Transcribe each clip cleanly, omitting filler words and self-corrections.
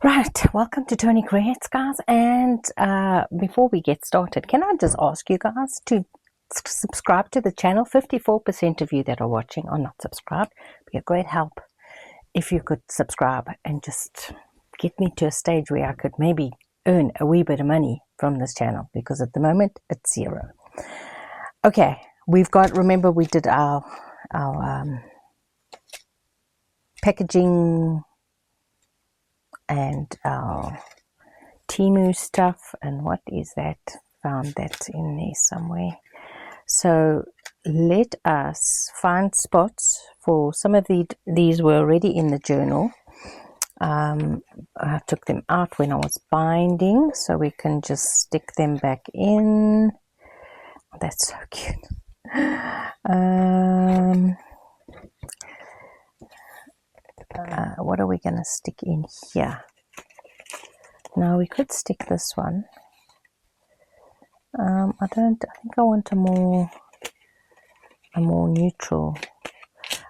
Right, welcome to Toni Creates, guys. And before we get started, can I just ask you guys to subscribe to the channel? 54% of you that are watching are not subscribed. It'd be a great help if you could subscribe and just get me to a stage where I could maybe earn a wee bit of money from this channel, because at the moment it's zero. Okay, we've got, remember we did our packaging and our Timu stuff, and what is that? Found that in there somewhere. So let us find spots for some of these were already in the journal. I took them out when I was binding, so we can just stick them back in. That's so cute. What are we going to stick in here? Now we could stick this one. I think I want a more neutral.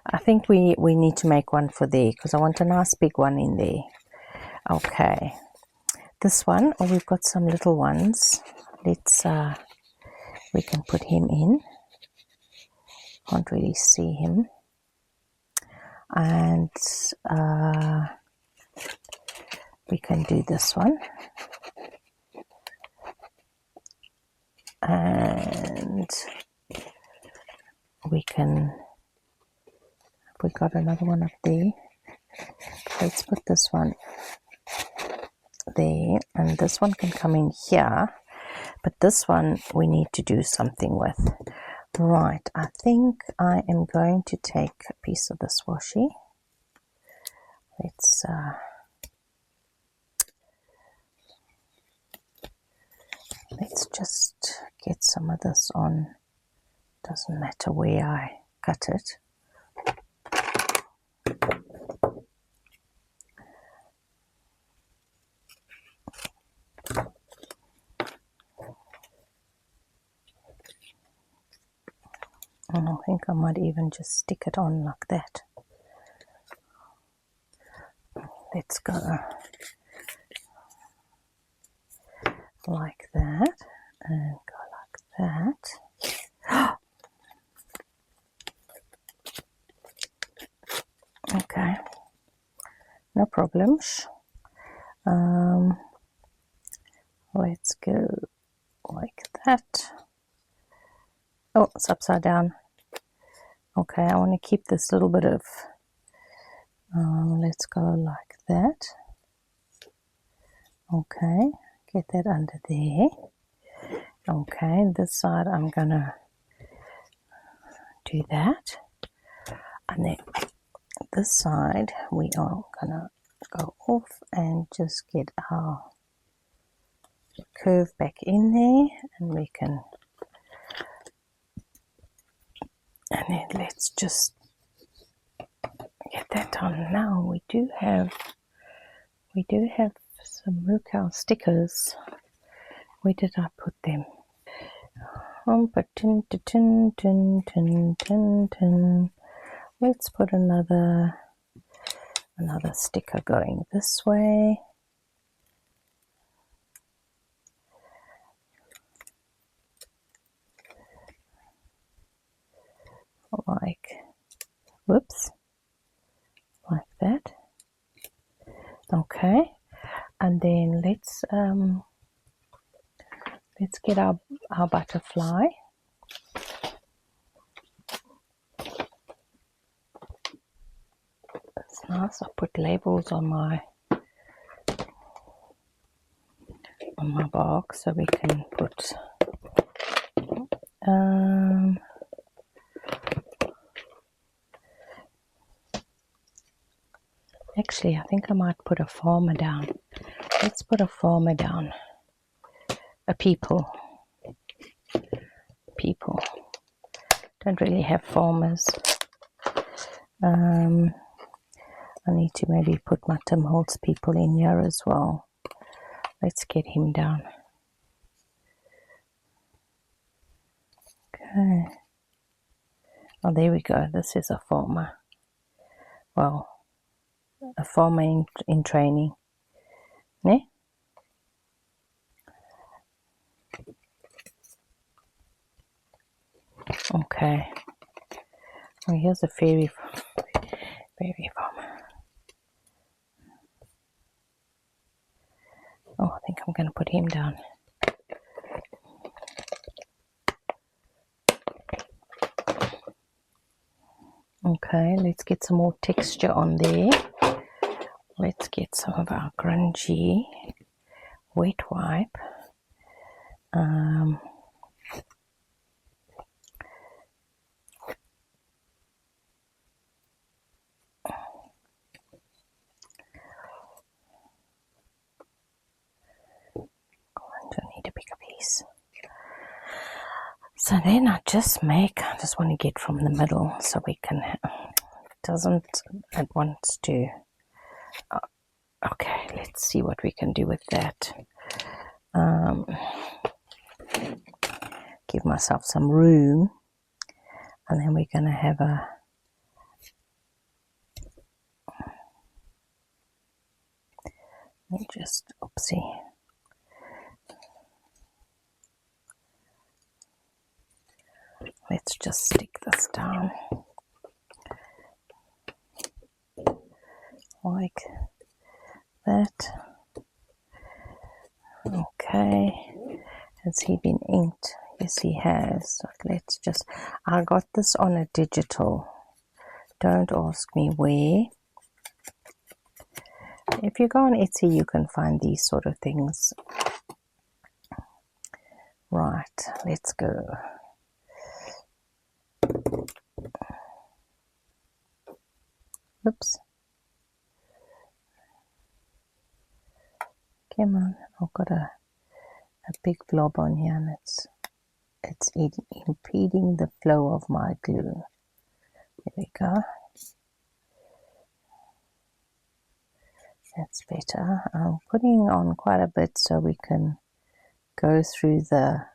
I think we need to make one for there, because I want a nice big one in there. Okay, this one, or we've got some little ones. Let's we can put him in. Can't really see him. And we can do this one. And we got another one up there. Let's put this one there, and this one can come in here, but this one we need to do something with. Right, I think I am going to take a piece of this washi. Let's just get some of this on. Doesn't matter where I cut it. And I think I might even just stick it on like that. Let's go like that and go like that. Okay, no problems. Let's go like that. Oh, it's upside down. Okay, I want to keep this little bit of, let's go like that. Okay, get that under there. Okay, this side I'm gonna do that. And then this side we are gonna go off and just get our curve back in there, and we can, and then let's just get that done. Now we do have some Rukau stickers. Where did I put them? Let's put another sticker going this way. Like, whoops, like that. Okay, and then let's get our butterfly. It's nice. I put labels on my box, so we can put actually, I think I might put a farmer down. Let's put a farmer down. A people. Don't really have farmers. I need to maybe put my Tim Holtz people in here as well. Let's get him down. Okay. Oh, there we go. This is a farmer. Well, a farmer in training. Ne? Okay. Oh, here's a fairy farm. Oh, I think I'm going to put him down. Okay, let's get some more texture on there. Let's get some of our grungy wet wipe. Don't need a bigger piece. So then I just want to get from the middle so we can, it wants to, okay, let's see what we can do with that. Give myself some room, and then we're going to have oopsie. Let's just stick this down like that. Okay, has he been inked? Yes, he has. Let's just, I got this on a digital. Don't ask me where. If you go on Etsy, you can find these sort of things. Right, let's go. Oops. Come on, I've got a big blob on here, and it's impeding the flow of my glue. There we go. That's better. I'm putting on quite a bit so we can go through the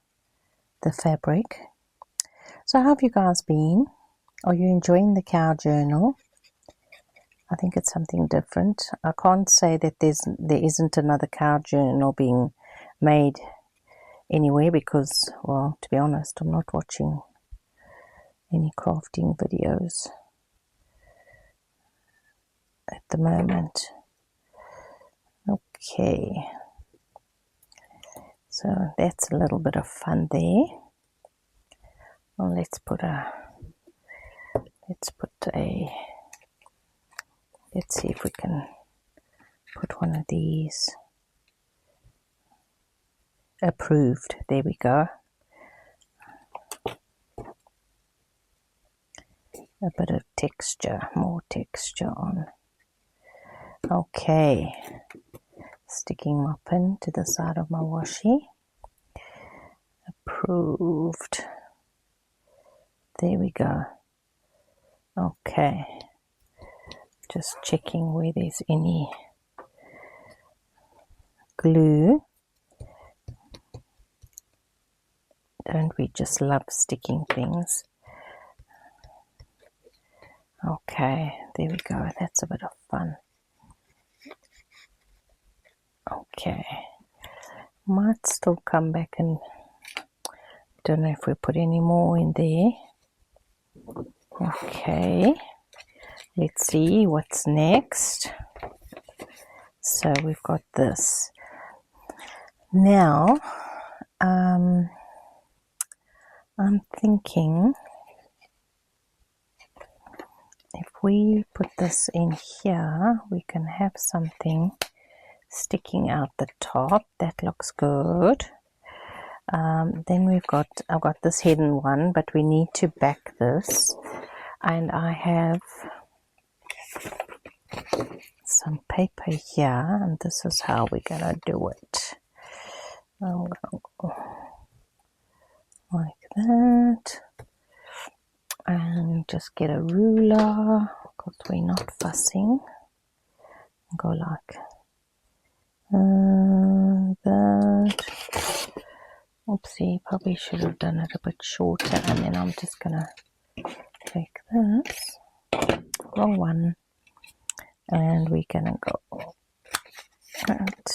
fabric. So how have you guys been? Are you enjoying the cow journal? I think it's something different. I can't say that there isn't another cow journal being made anywhere because, well, to be honest, I'm not watching any crafting videos at the moment. Okay, so that's a little bit of fun there. Well, let's see if we can put one of these. Approved. There we go. A bit of texture, more texture on. Okay. Sticking my pin to the side of my washi. Approved. There we go. Okay. Just checking where there's any glue. Don't we just love sticking things? Okay, there we go. That's a bit of fun. Okay. Might still come back and don't know if we put any more in there. Okay. Let's see what's next. So we've got this. Now, I'm thinking if we put this in here, we can have something sticking out the top. That looks good. Then I've got this hidden one, but we need to back this. And I have some paper here, and this is how we're gonna do it. I'm gonna go like that, and just get a ruler because we're not fussing. Go like that. Oopsie, probably should have done it a bit shorter, and then I'm just gonna take this, wrong one, and we're gonna go and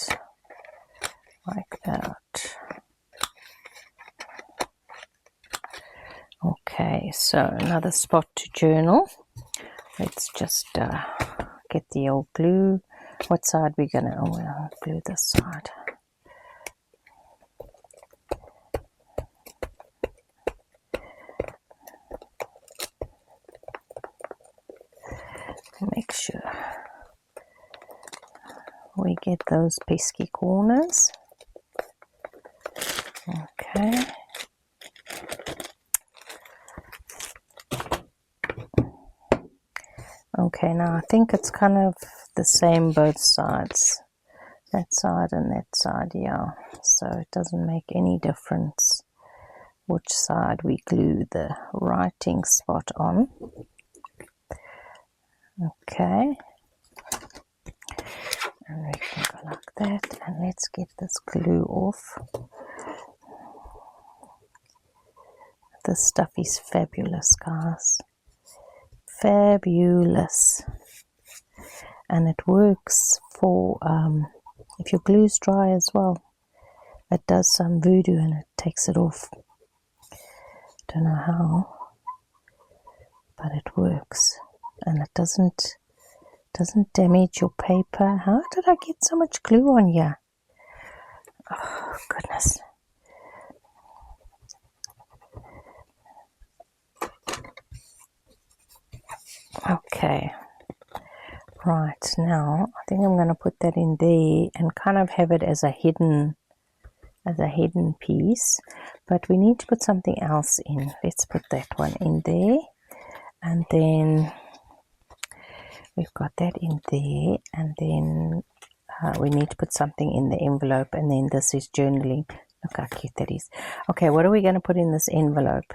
So another spot to journal. Let's just get the old glue. What side we're gonna? Oh, we'll glue this side. Make sure we get those pesky corners. Okay. Okay, now I think it's kind of the same both sides. That side and that side, yeah. So it doesn't make any difference which side we glue the writing spot on. Okay. And we can go like that. And let's get this glue off. This stuff is fabulous, guys. Fabulous. And it works for if your glue's dry as well. It does some voodoo and it takes it off. Don't know how, but it works, and it doesn't damage your paper. How did I get so much glue on here? Oh goodness. Okay, right, now I think I'm going to put that in there and kind of have it as a hidden piece, but we need to put something else in. Let's put that one in there, and then we've got that in there, and then we need to put something in the envelope, and then this is journaling. Look how cute that is. Okay, what are we going to put in this envelope?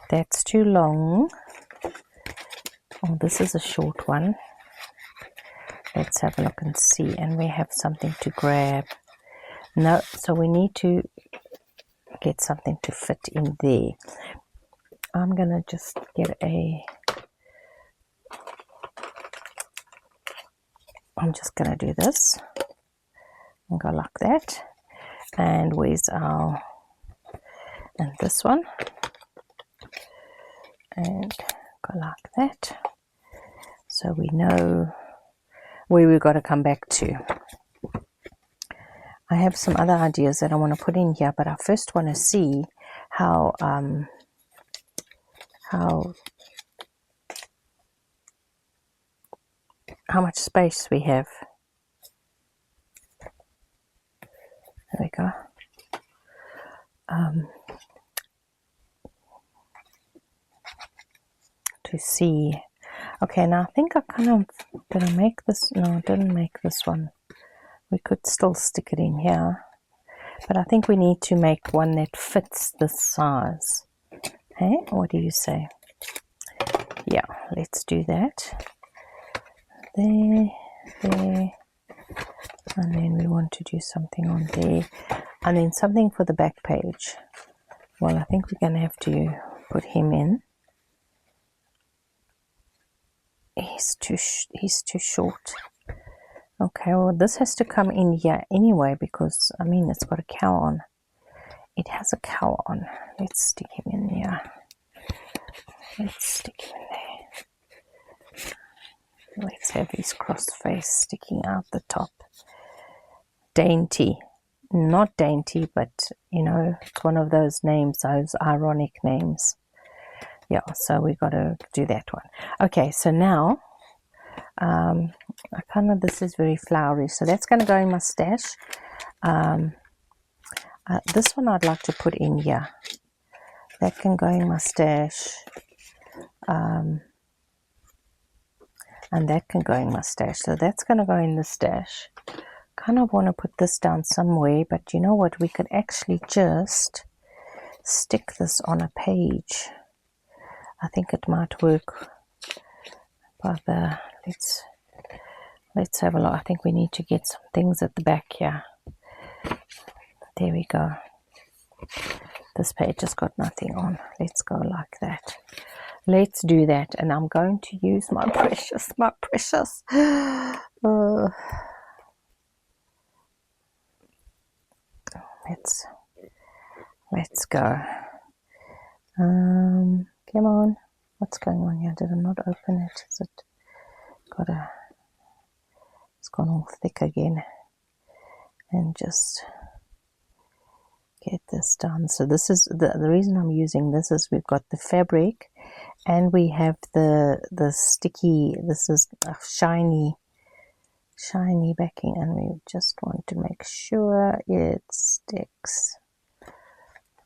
That's too long. Oh, this is a short one. Let's have a look and see, and we have something to grab. No, so we need to get something to fit in there. I'm going to just get I'm just going to do this and go like that. And where's our, and this one, and go like that, so we know where we've got to come back to. I have some other ideas that I want to put in here, but I first want to see how much space we have. There we go. To see. Okay, now I think I kind of, did I make this? No, I didn't make this one. We could still stick it in here, but I think we need to make one that fits this size. Hey, what do you say? Yeah, let's do that. There, and then we want to do something on there, and then something for the back page. Well, I think we're going to have to put him in. He's too short. Okay, well, this has to come in here anyway, because I mean it's got a cow on. It has a cow on. Let's stick him in here. Let's stick him in there. Let's have his cross face sticking out the top. Dainty. Not dainty, but you know, it's one of those names, those ironic names. Yeah, so we got to do that one. Okay, so now this is very flowery, so that's going to go in my stash. This one I'd like to put in here. That can go in my stash, and that can go in my stash. So that's going to go in the stash. Kind of want to put this down somewhere, but you know what? We could actually just stick this on a page. I think it might work. But let's have a look. I think we need to get some things at the back here. There we go. This page has got nothing on. Let's go like that. Let's do that. And I'm going to use my precious. Let's go. Come on. What's going on here? Did I not open it? Is it it's gone all thick again. And just get this done. So this is the reason I'm using this is we've got the fabric and we have the sticky, this is a shiny backing, and we just want to make sure it sticks.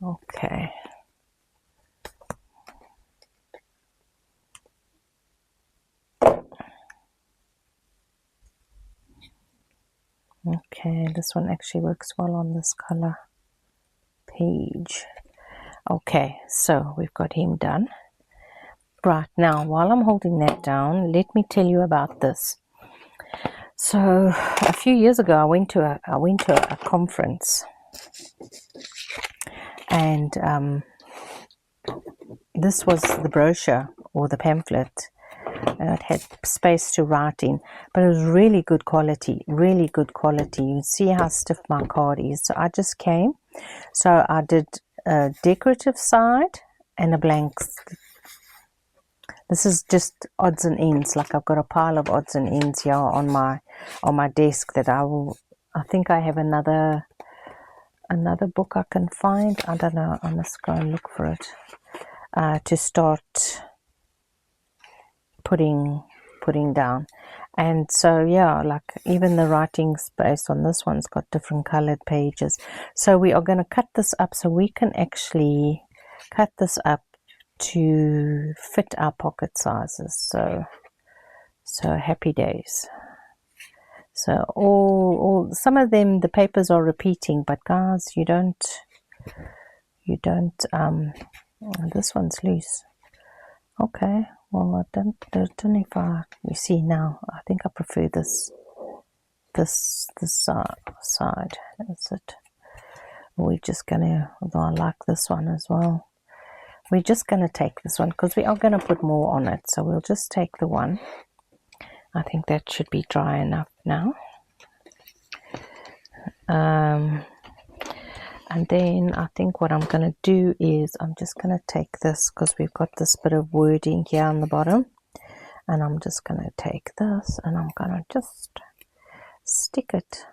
Okay. Okay, this one actually works well on this color page. Okay, so we've got him done. Right, now while I'm holding that down, let me tell you about this. So a few years ago I went to a conference, and this was the brochure or the pamphlet. It had space to write in, but it was really good quality, really good quality. You see how stiff my card is. So I just came. So I did a decorative side and a blank. This is just odds and ends. Like I've got a pile of odds and ends here on my desk that I think I have another book I can find. I don't know. I must go and look for it to start putting down. And so yeah, like even the writing space on this one's got different colored pages. So we are going to cut this up so we can actually cut this up to fit our pocket sizes. So happy days. So all some of them, the papers are repeating, but guys, you don't this one's loose. Okay, well I don't know if you see now, I think I prefer this side. Is it? We're just gonna, although I like this one as well. We're just gonna take this one because we are gonna put more on it. So we'll just take the one. I think that should be dry enough now. And then I think what I'm going to do is I'm just going to take this, because we've got this bit of wording here on the bottom, and I'm just going to take this and I'm going to just stick it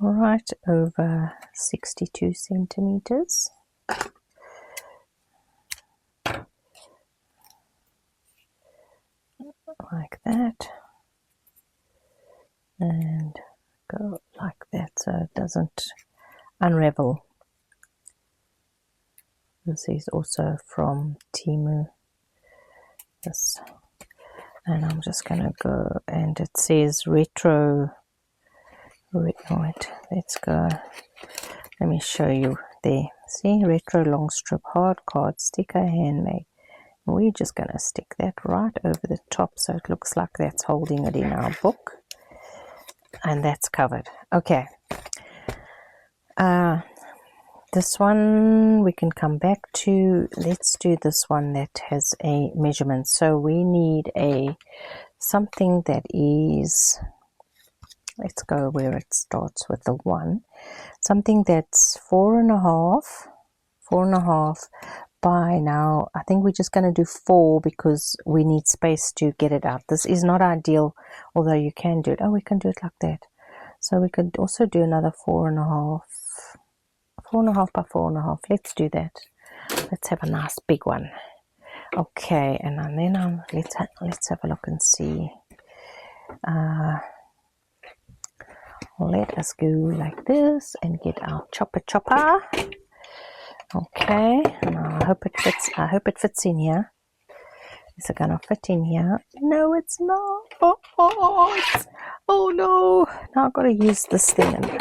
right over 62 centimeters. Like that. And go like that so it doesn't unravel. This is also from Temu. This, and I'm just gonna go, and it says retro. Wait, let's go. Let me show you there. See, retro long strip hard card sticker handmade. We're just gonna stick that right over the top so it looks like that's holding it in our book. And that's covered. Okay. This one we can come back to. Let's do this one that has a measurement. So we need something that is, let's go where it starts with the 1. Something that's 4.5 by, now I think we're just going to do 4 because we need space to get it out. This is not ideal, although you can do it. Oh, we can do it like that. So we could also do another 4.5 by 4.5. Let's do that. Let's have a nice big one. Okay, and then let's have a look and see. Let us go like this and get our chopper. Okay, and I hope it fits. I hope it fits in here. Is it gonna fit in here? No, it's not. Oh no! Now I've got to use this thing.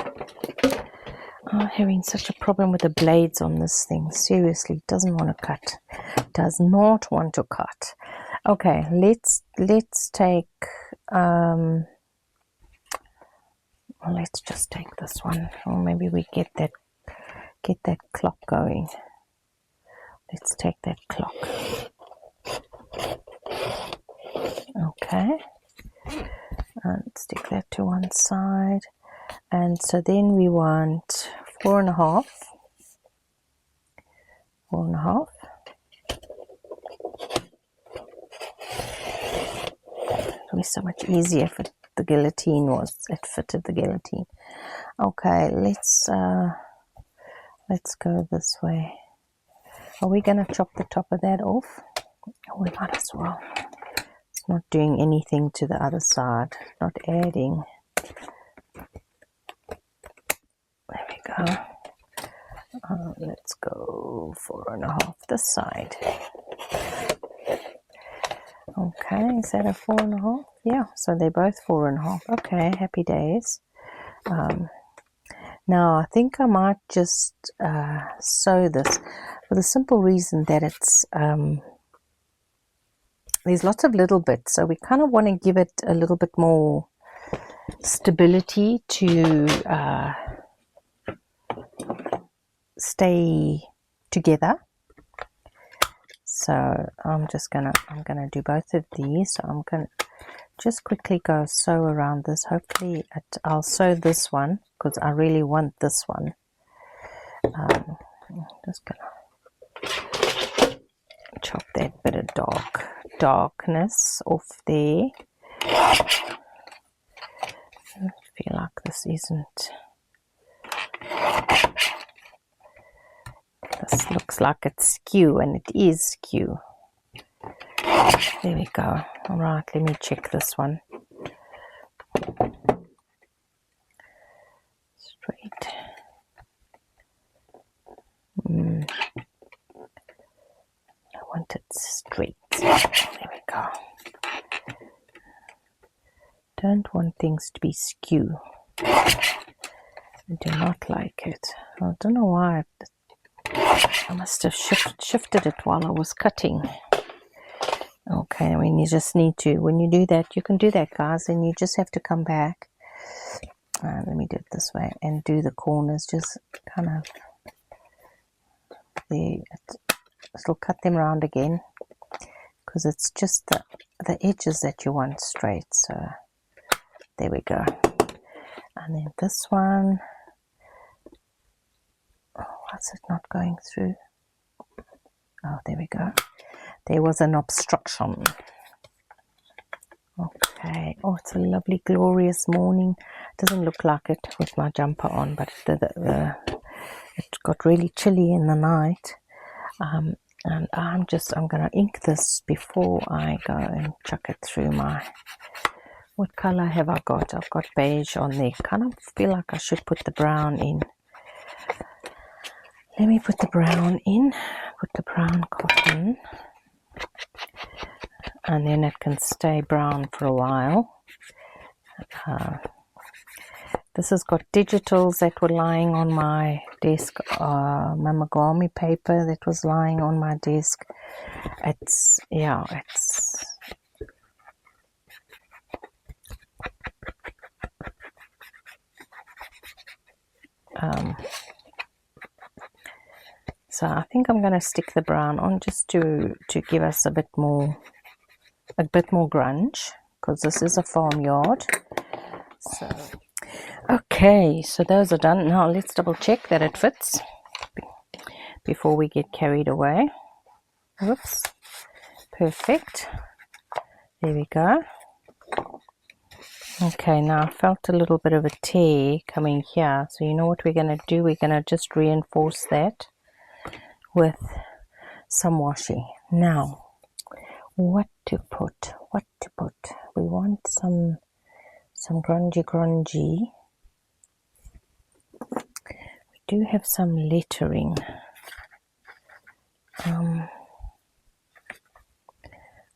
I'm having such a problem with the blades on this thing. Seriously, doesn't want to cut. Does not want to cut. Okay, let's take. Let's just take this one, or maybe we get that clock going. Let's take that clock. Okay, and stick that to one side. And so then we want 4.5. be so much easier if the guillotine it fitted the guillotine. Okay, let's go this way. Are we going to chop the top of that off? Oh, we might as well. It's not doing anything to the other side, not adding. There we go. Let's go 4.5 this side. Okay, is that a 4.5? Yeah, so they're both 4.5. Okay, happy days. Now I think I might just sew this for the simple reason that it's there's lots of little bits, so we kind of want to give it a little bit more stability to stay together. So I'm gonna do both of these. So I'm gonna just quickly go sew around this. Hopefully I'll sew this one because I really want this one. I'm just gonna chop that bit of darkness off there. I feel like this isn't. This looks like it's skew, and it is skew. There we go. All right, let me check this one. Straight. I want it straight. There we go. Don't want things to be skew. I do not like it. I don't know why. I must have shifted it while I was cutting. Okay, I mean, you just need to, when you do that, you can do that, guys, and you just have to come back. Let me do it this way and do the corners, just kind of there. It'll cut them round again because it's just the edges that you want straight. So there we go. And then this one. Oh, why's it not going through? Oh, there we go. There was an obstruction. Okay. Oh, it's a lovely, glorious morning. Doesn't look like it with my jumper on, but it got really chilly in the night. And I'm going to ink this before I go and chuck it through my... What color have I got? I've got beige on there. Kind of feel like I should put the brown in. Let me put the brown in. Put the brown cotton. And then it can stay brown for a while. This has got digitals that were lying on my desk, mammogram paper that was lying on my desk. It's so I think I'm going to stick the brown on just to give us a bit more grunge, because this is a farmyard. So okay, so those are done. Now let's double check that it fits before we get carried away. Whoops. Perfect. There we go. Okay, now I felt a little bit of a tear coming here. So you know what we're going to do? We're going to just reinforce that with some washi. Now, what to put? We want some grungy. We do have some lettering. Are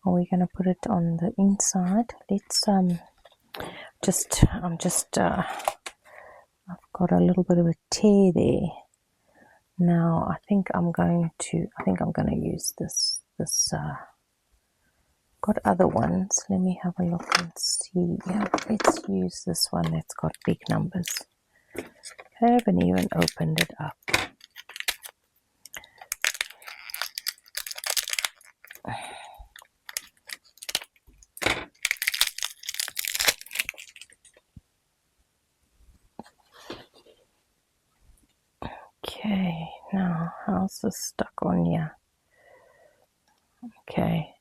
we going to put it on the inside? Let's I've got a little bit of a tear there. Now I think I'm going to use this got other ones. Let me have a look and see. Yeah, let's use this one that's got big numbers. Haven't even opened it up. Okay, now how's this stuck on here? Okay,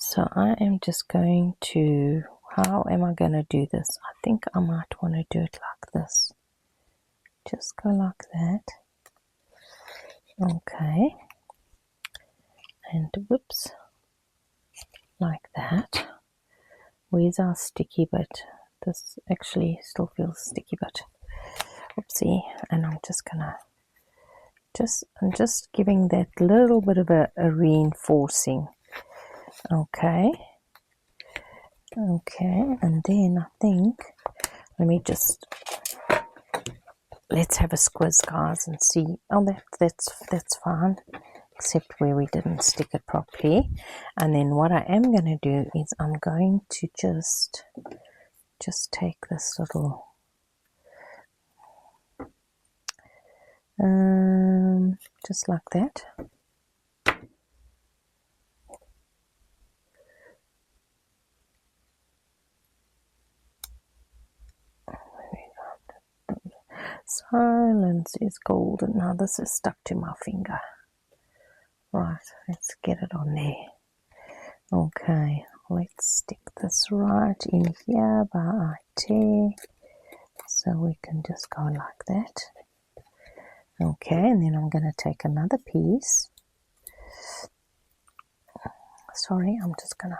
So I am just going to, how am I going to do this? I think I might want to do it like this. Just go like that. Okay. And whoops. Like that. Where's our sticky bit? This actually still feels sticky, but oopsie. And I'm just gonna I'm just giving that little bit of a reinforcing. Okay. Okay, and then I think let's have a squiz, guys, and see. Oh, that's fine, except where we didn't stick it properly. And then what I am going to do is I'm going to just take this little just like that. Silence is golden. Now this is stuck to my finger. Right, let's get it on there. Okay, let's stick this right in here by our tear. So we can just go like that. Okay, and then I'm going to take another piece. Sorry, I'm just going to...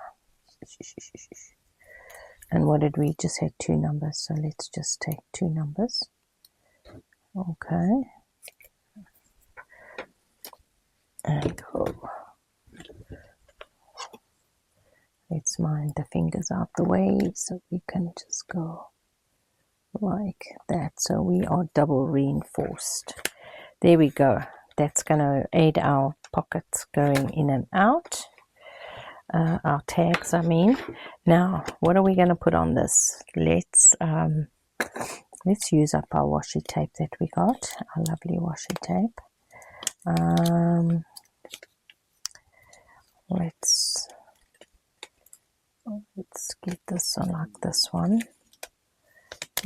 And what did we just had 2 numbers, so let's just take 2 numbers. Okay. And go. Let's mind the fingers out the way so we can just go like that. So we are double reinforced. There we go. That's going to aid our pockets going in and out. Our tags, I mean. Now, what are we going to put on this? Let's use up our washi tape that we got. Our lovely washi tape. Let's get this on like this one.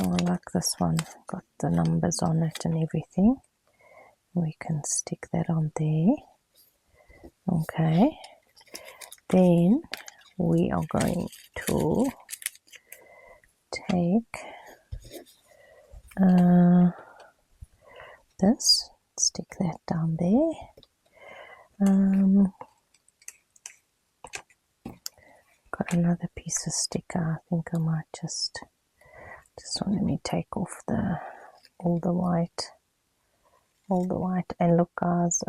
Oh, I like this one. Got the numbers on it and everything. We can stick that on there. Okay. Then we are going to take this, stick that down there. Got another piece of sticker. I think I might just let me take off all the white. And look, guys,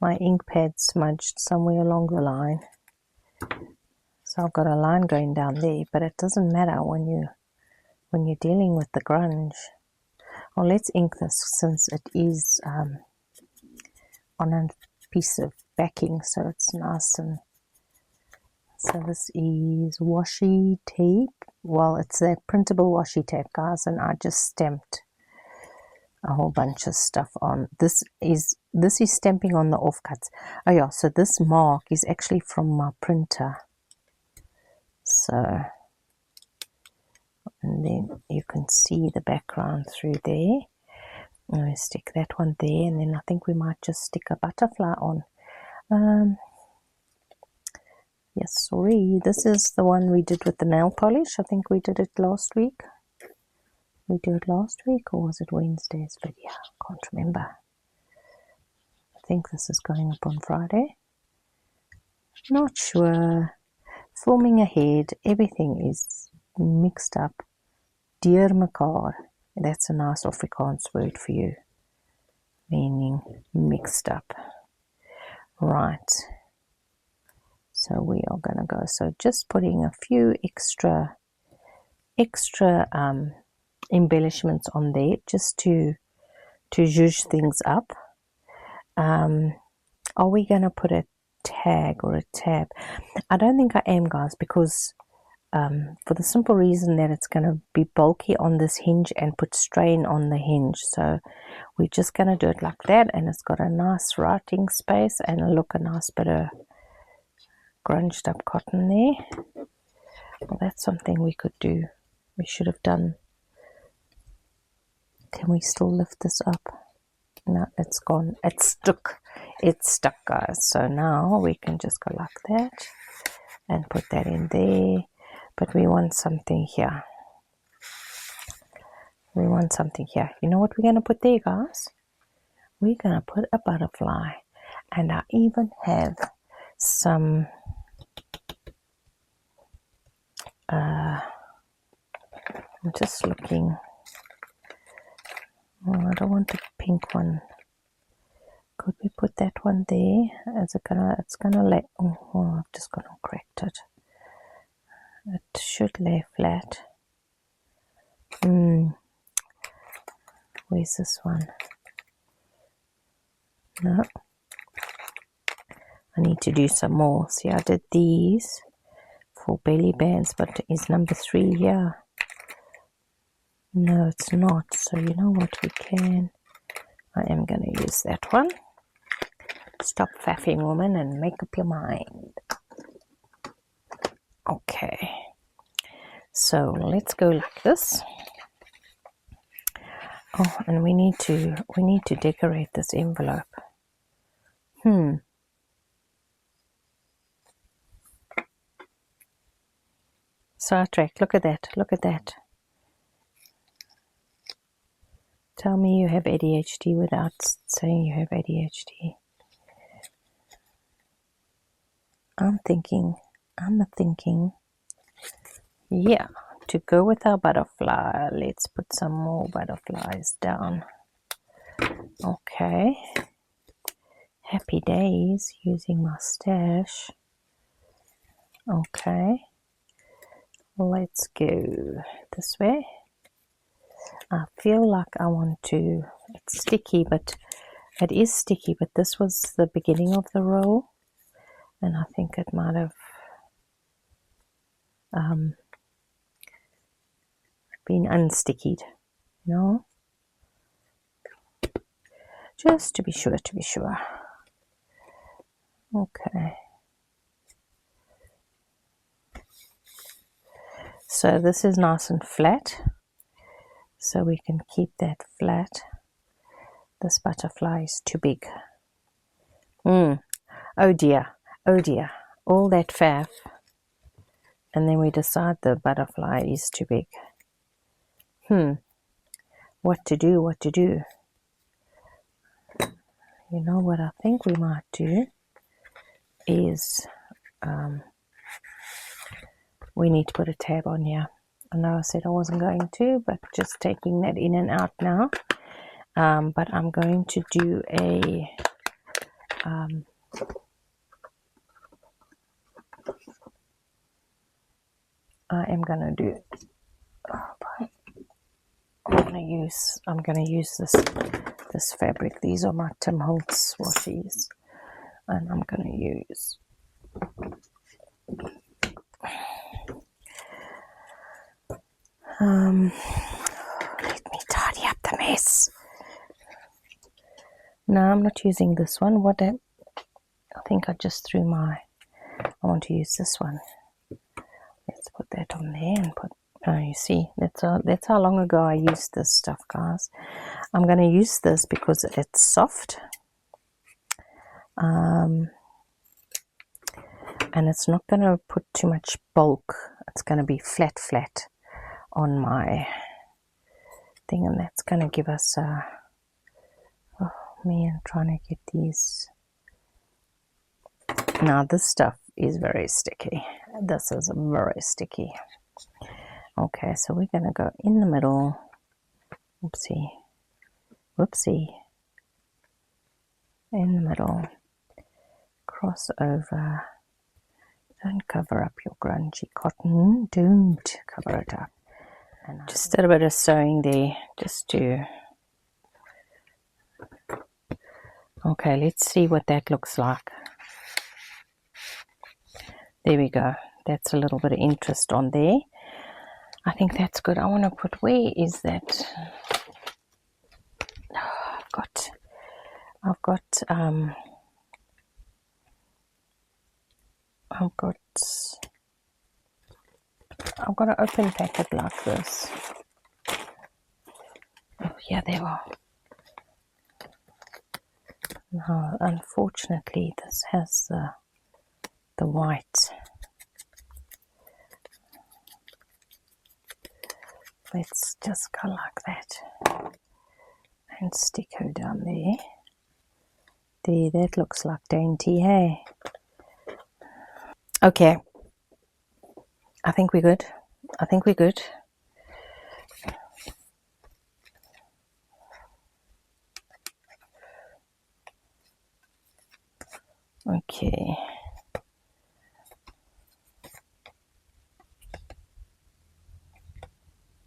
my ink pad smudged somewhere along the line, so I've got a line going down there, but it doesn't matter when you're dealing with the grunge. Well, let's ink this since it is on a piece of backing, so it's nice. And so this is washi tape. Well, it's that printable washi tape, guys, and I just stamped a whole bunch of stuff on. This is stamping on the offcuts. Oh yeah, so this mark is actually from my printer. So, and then you can see the background through there. I'm going to stick that one there, and then I think we might just stick a butterfly on. Yes, sorry, this is the one we did with the nail polish. I think we did it last week. We did it last week, or was it Wednesday's video? I can't remember. I think this is going up on Friday. Not sure. Filming ahead, everything is mixed up. Dear mekaar. That's a nice Afrikaans word for you, meaning mixed up. Right. So we are going to go. So just putting a few extra embellishments on there, just to zhuzh things up. Are we going to put a tag or a tab? I don't think I am, guys, because for the simple reason that it's going to be bulky on this hinge and put strain on the hinge. So we're just going to do it like that, and it's got a nice writing space and a nice bit of grunged up cotton there. Well, that's something we could do. We should have done. Can we still lift this up? No, it's gone. It's stuck. it's stuck, guys. So now we can just go like that and put that in there. But we want something here. We want something here. You know what we're going to put there, guys? We're going to put a butterfly. And I even have some I'm just looking. Oh, I don't want the pink one. Could we put that one there? Is it gonna? It's gonna lay. Oh, I've just gonna correct it. It should lay flat. Where's this one? No. I need to do some more. See, I did these for belly bands, but is number 3 here? No, it's not. So you know what we can? I am going to use that one. Stop faffing, woman, and make up your mind. Okay. So let's go like this. Oh, and we need to decorate this envelope. Star Trek, look at that, look at that. Tell me you have ADHD without saying you have ADHD. I'm thinking, yeah, to go with our butterfly, let's put some more butterflies down. Okay. Happy days using my stash. Okay. Let's go this way. I feel like I want to, it's sticky, but it is sticky, but this was the beginning of the roll, and I think it might have been unstickied, you know, just to be sure, Okay. So this is nice and flat, so we can keep that flat. This butterfly is too big. Oh dear, all that faff, and then we decide the butterfly is too big. What to do? You know what I think we might do is we need to put a tab on here. I know I said I wasn't going to, but just taking that in and out now. But I'm going to do a I'm gonna use this fabric. These are my Tim Holtz washies, and I'm gonna use let me tidy up the mess. No, I'm not using this one. I think I just threw I want to use this one. Let's put that on there and you see, that's how long ago I used this stuff, guys. I'm going to use this because it's soft. And it's not going to put too much bulk. It's going to be flat on my thing, and that's going to give us I'm trying to get these. Now this stuff is very sticky. This is very sticky. Okay, so we're going to go in the middle. Whoopsie. In the middle. Cross over. Don't cover up your grungy cotton. Don't cover it up. And just a bit of sewing there, just to... Okay, let's see what that looks like. There we go. That's a little bit of interest on there. I think that's good. I want to put, where is that? I've got an open packet like this. Oh, yeah, there are. Now, unfortunately, this has the white. Let's just go like that and stick her down there. There, that looks like dainty, hey? Okay. I think we're good. I think we're good. Okay.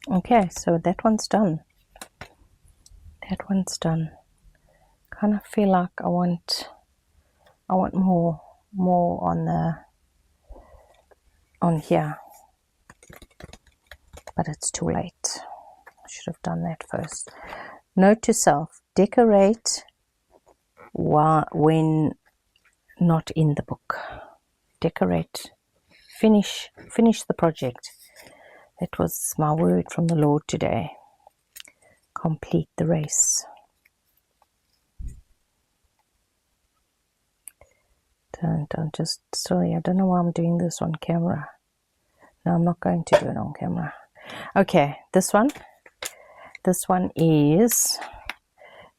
Okay, so that one's done. That one's done. Kind of feel like I want more on here, but it's too late. I should have done that first. Note to self: decorate when not in the book. Decorate. Finish the project. That was my word from the Lord today. Complete the race. Sorry, I don't know why I'm doing this on camera. No, I'm not going to do it on camera. Okay, this one is,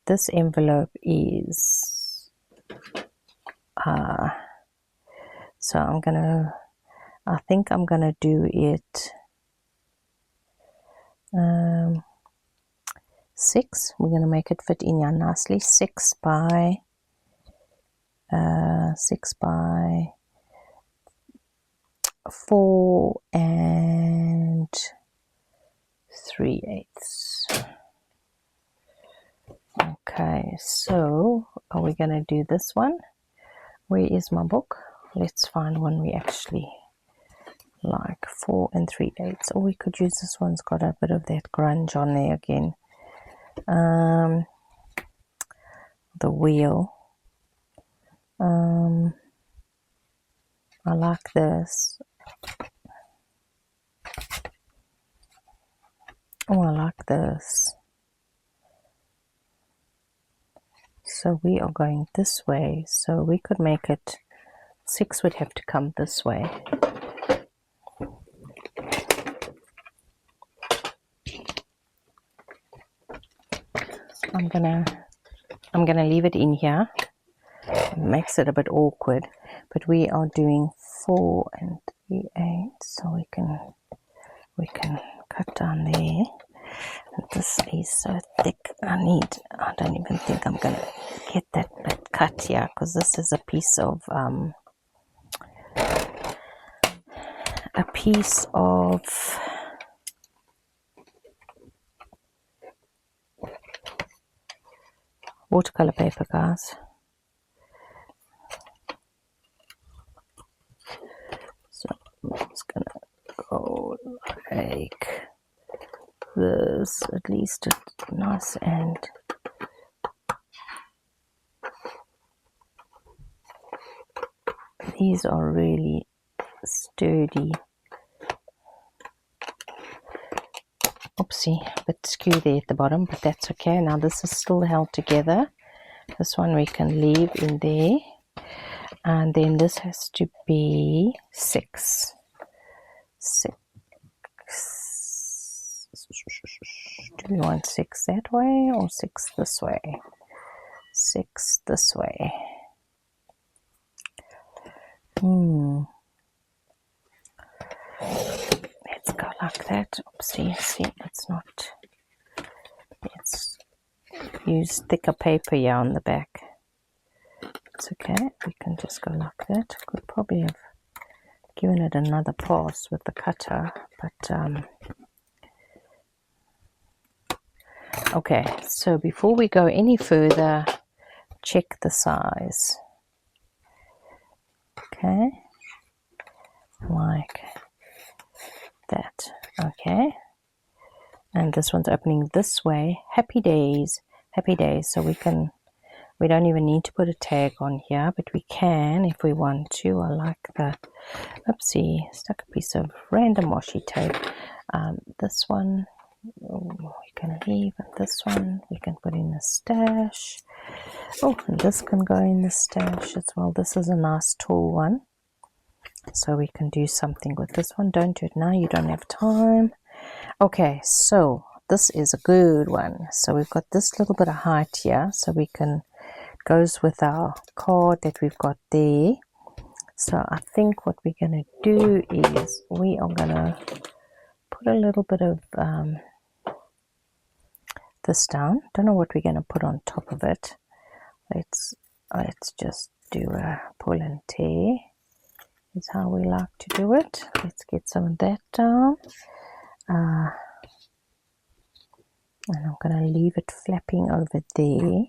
this envelope is, so I think I'm gonna do it 6. We're gonna make it fit in here nicely. 6 by 4 and 3/8. Okay, so are we gonna do this one? Where is my book? Let's find one we actually like. 4 and 3/8. Or we could use this one's got a bit of that grunge on there again. The wheel. I like this. Oh, I like this. So we are going this way. So we could make it 6 would have to come this way. I'm gonna leave it in here. It makes it a bit awkward, but we are doing 4 and 3/8, so we can cut down there. And this is so thick. I don't even think I'm gonna get that bit cut here, because this is a piece of watercolor paper, guys. So I'm just gonna go like this, at least it's nice, and these are really sturdy. Oopsie, a bit skew there at the bottom, but that's okay. Now this is still held together. This one we can leave in there, and then this has to be 6. Do we want 6 that way or 6 this way? 6 this way. Let's go like that. Oopsie, see, it's not. Let's use thicker paper here on the back. It's okay, we can just go like that. Could probably have given it another pass with the cutter, but okay, so before we go any further, check the size. Okay, like that. Okay, and this one's opening this way. Happy days, happy days. So we don't even need to put a tag on here, but we can if we want to. I like the, oopsie, stuck a piece of random washi tape. This one we can leave, and this one we can put in the stash. Oh, and this can go in the stash as well. This is a nice tall one, so we can do something with this one. Don't do it now, you don't have time. Okay, so this is a good one. So we've got this little bit of height here, so we can, goes with our card that we've got there. So I think what we're going to do is we are going to put a little bit of this down. Don't know what we're going to put on top of it. Let's just do a pull and tear. Is how we like to do it. Let's get some of that down. And I'm going to leave it flapping over there.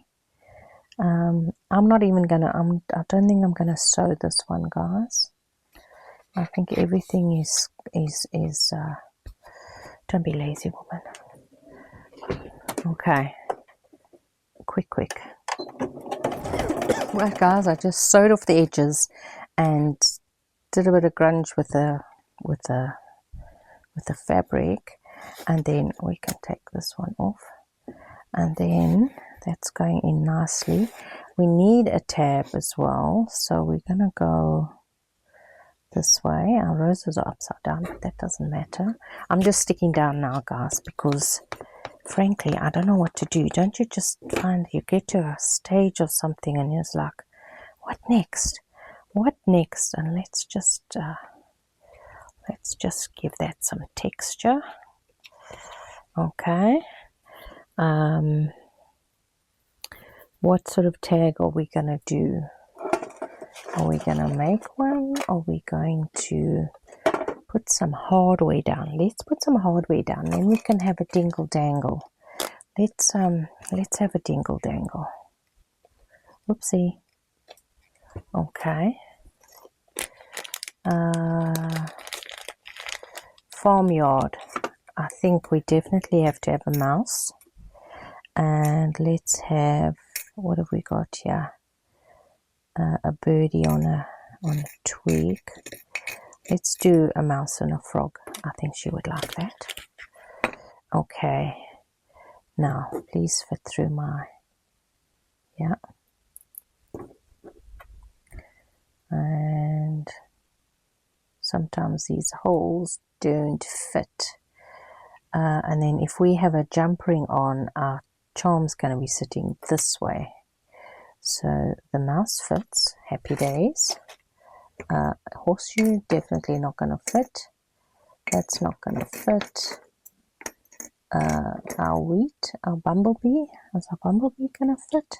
I'm not even going to, I don't think I'm going to sew this one, guys. I think everything is don't be lazy, woman. Okay. Quick. Right, guys, I just sewed off the edges and did a bit of grunge with the fabric, and then we can take this one off, and then that's going in nicely. We need a tab as well, so we're gonna go this way. Our roses are upside down, but that doesn't matter. I'm just sticking down now, guys, because frankly I don't know what to do. Don't you just find you get to a stage or something and you're just like, what next, and let's just give that some texture. Okay. What sort of tag are we gonna do? Are we gonna make one? Are we going to put some hardware down? Let's put some hardware down, then we can have a dingle dangle. Let's have a dingle dangle. Whoopsie. Okay. Farmyard. I think we definitely have to have a mouse. And let's have, what have we got here? A birdie on a twig. Let's do a mouse and a frog. I think she would like that. Okay. Now, please fit through my, yeah. And sometimes these holes don't fit. And then if we have a jump ring on, our charm's going to be sitting this way. So the mouse fits, happy days. Horseshoe, definitely not going to fit. That's not going to fit. Our wheat, our bumblebee, is our bumblebee going to fit?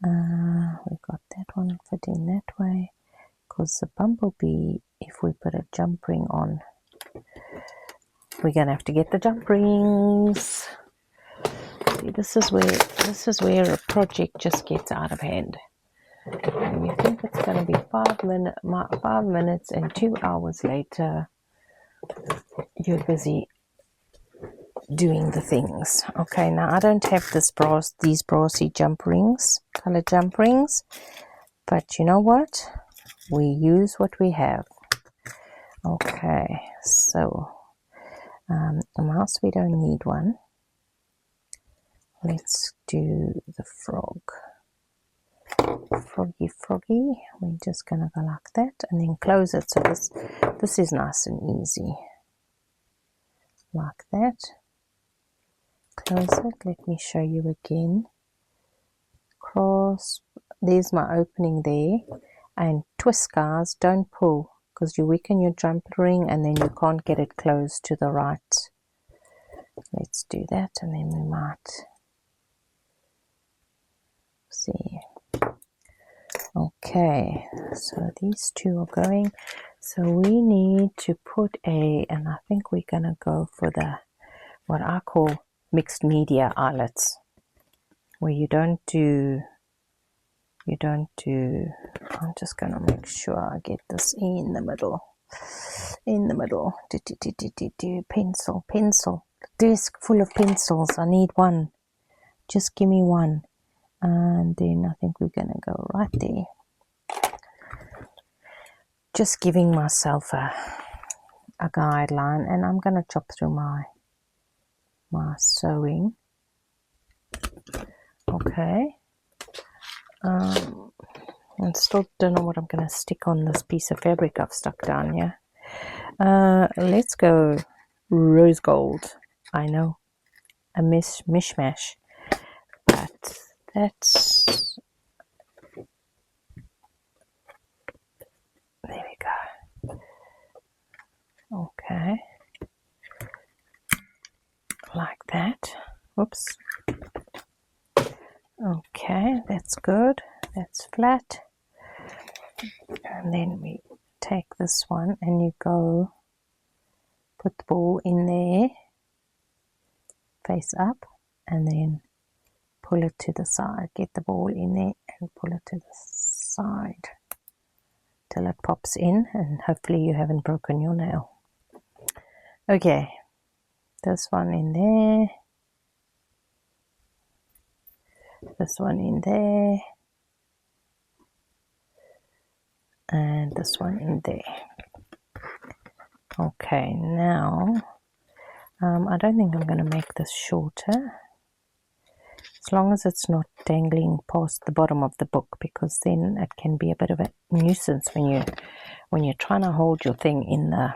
We got that one fitting that way. Because the bumblebee, if we put a jump ring on, we're going to have to get the jump rings. See, this is where a project just gets out of hand. And you think it's going to be 5 minutes, and 2 hours later, you're busy doing the things. Okay, now I don't have these brassy jump rings, color jump rings, but you know what? We use what we have. Okay, so a mouse, we don't need one. Let's do the frog. Froggy. We're just gonna go like that and then close it. So this is nice and easy. Like that. Close it. Let me show you again. Cross. There's my opening there. And twist, guys. Don't pull, because you weaken your jump ring and then you can't get it closed to the right. Let's do that, and then we might see. Okay, so these two are going. So we need to put and I think we're gonna go for the, what I call mixed media eyelets, where you don't do, I'm just gonna make sure I get this in the middle. Pencil, desk full of pencils. I need one, just give me one. And then I think we're going to go right there. Just giving myself a guideline, and I'm going to chop through my sewing. Okay. I still don't know what I'm going to stick on this piece of fabric I've stuck down here. Let's go rose gold. I know, a mishmash, but that's, there we go. Okay, like that. Whoops. Okay, that's good. That's flat. And then we take this one and you go put the ball in there, face up, and then pull it to the side. Get the ball in there and pull it to the side till it pops in, and hopefully you haven't broken your nail. Okay, this one in there, this one in there, and this one in there. Okay, now I don't think I'm going to make this shorter, as long as it's not dangling past the bottom of the book, because then it can be a bit of a nuisance when you're trying to hold your thing in the.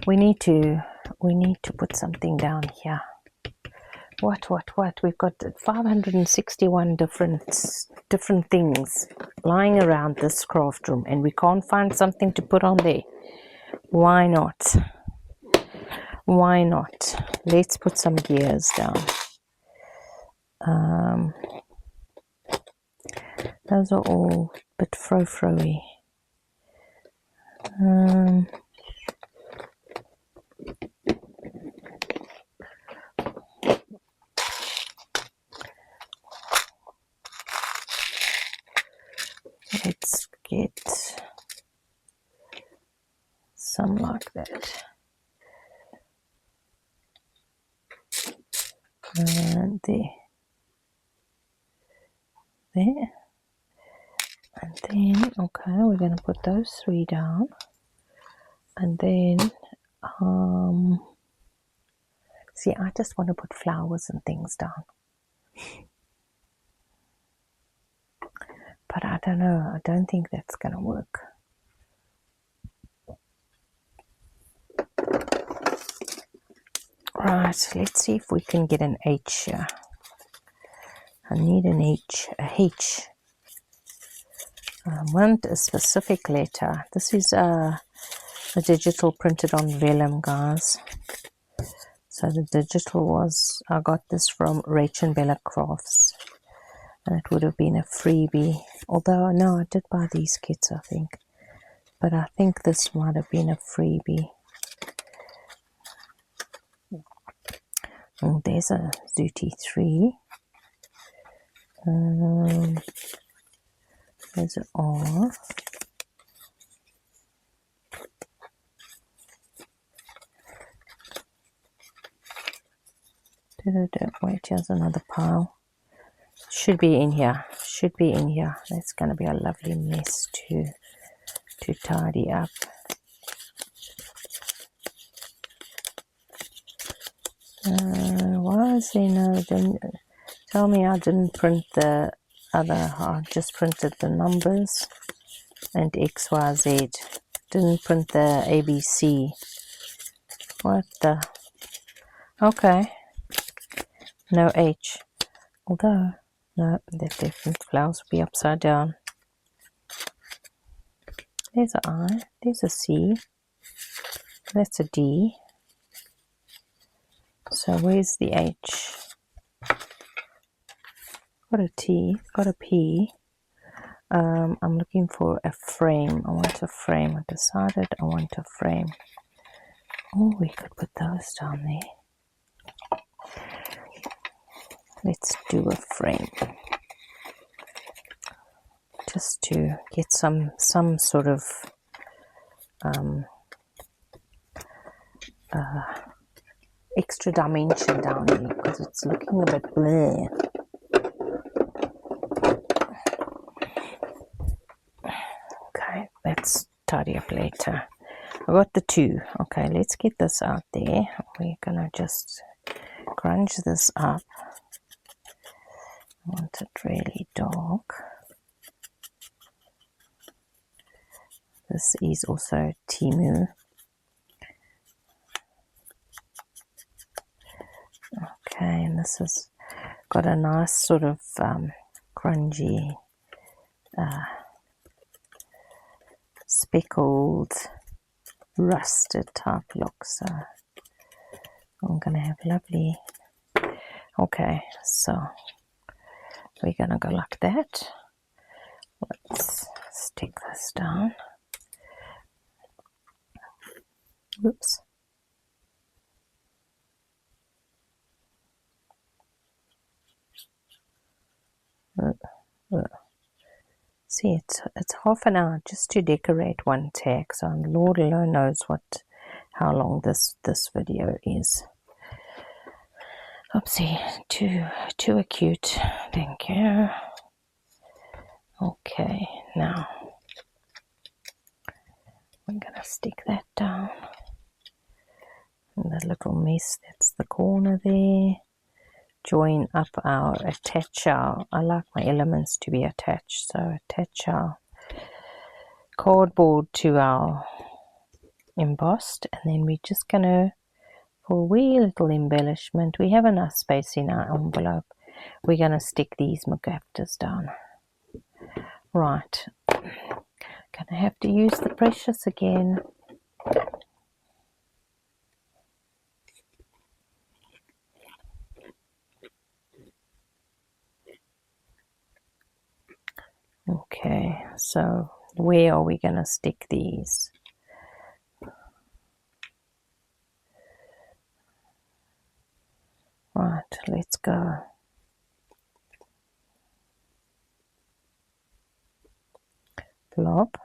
We need to put something down here. What? We've got 561 different things lying around this craft room, and we can't find something to put on there. Why not? Why not? Let's put some gears down. Those are all a bit fro-fro-y. Let's get some like that. And there. And then, okay, we're going to put those three down. And then, see, I just want to put flowers and things down. But I don't know, I don't think that's going to work. Right, let's see if we can get an H here. I need an H, a H. I want a specific letter. This is a digital printed on vellum, guys. So the digital was, I got this from Rach and Bella Crafts. And it would have been a freebie. Although, no, I did buy these kits, I think. But I think this might have been a freebie. Oh, there's a Zuti 3. There's an R. Wait, here's another pile. Should be in here. Should be in here. That's going to be a lovely mess to tidy up. Why is there no? Tell me I didn't print the other. I just printed the numbers and XYZ. Didn't print the ABC. What the? Okay. No H. Although, no, the different flowers will be upside down. There's an I. There's a C. That's a D. So where's the H? Got a T. Got a P. I'm looking for a frame. I want a frame. I decided I want a frame. Oh, we could put those down there. Let's do a frame. Just to get some sort of extra dimension down here, because it's looking a bit bleh. Okay, let's tidy up later. I got the 2. Okay, let's get this out there. We're gonna just crunch this up. want it really dark. This is also Timu. Okay, and this has got a nice sort of grungy, speckled, rusted type look. So I'm going to have lovely. Okay, so we're going to go like that. Let's stick this down. Oops. See, it's half an hour just to decorate one tag. So Lord alone knows how long this video is. Oopsie, too acute. Thank you. Okay, now we're gonna stick that down. And the little mess, that's the corner there. Join up attach our, I like my elements to be attached, so attach our cardboard to our embossed, and then we're just gonna, for a wee little embellishment, we have enough space in our envelope, we're gonna stick these McGafters down. Right, gonna have to use the precious again. Okay, so where are we going to stick these? Right, let's go. Blob,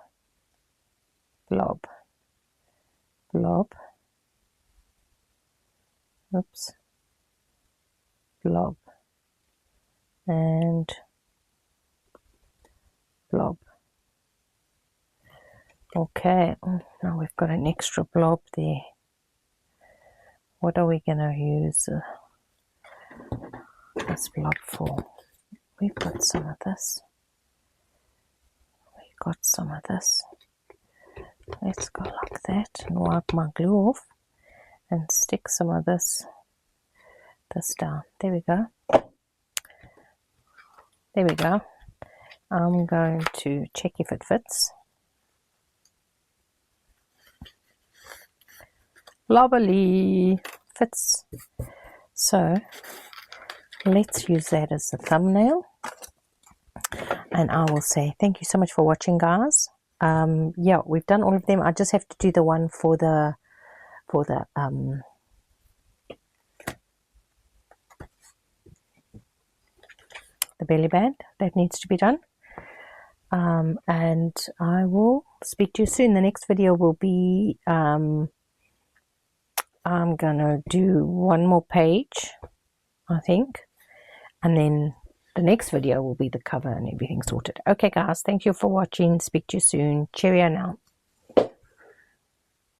blob, blob, oops, blob, and blob. Okay, now we've got an extra blob there. What are we going to use this blob for? We've got some of this. We've got some of this. Let's go like that and wipe my glue off and stick some of this down. There we go. There we go. I'm going to check if it fits. Lovely, fits. So let's use that as a thumbnail, and I will say thank you so much for watching, guys. Yeah, we've done all of them. I just have to do the one for the belly band that needs to be done. And I will speak to you soon. The next video will be I'm gonna do one more page, I think, and then the next video will be the cover and everything sorted. Okay guys, thank you for watching. Speak to you soon. Cheerio now.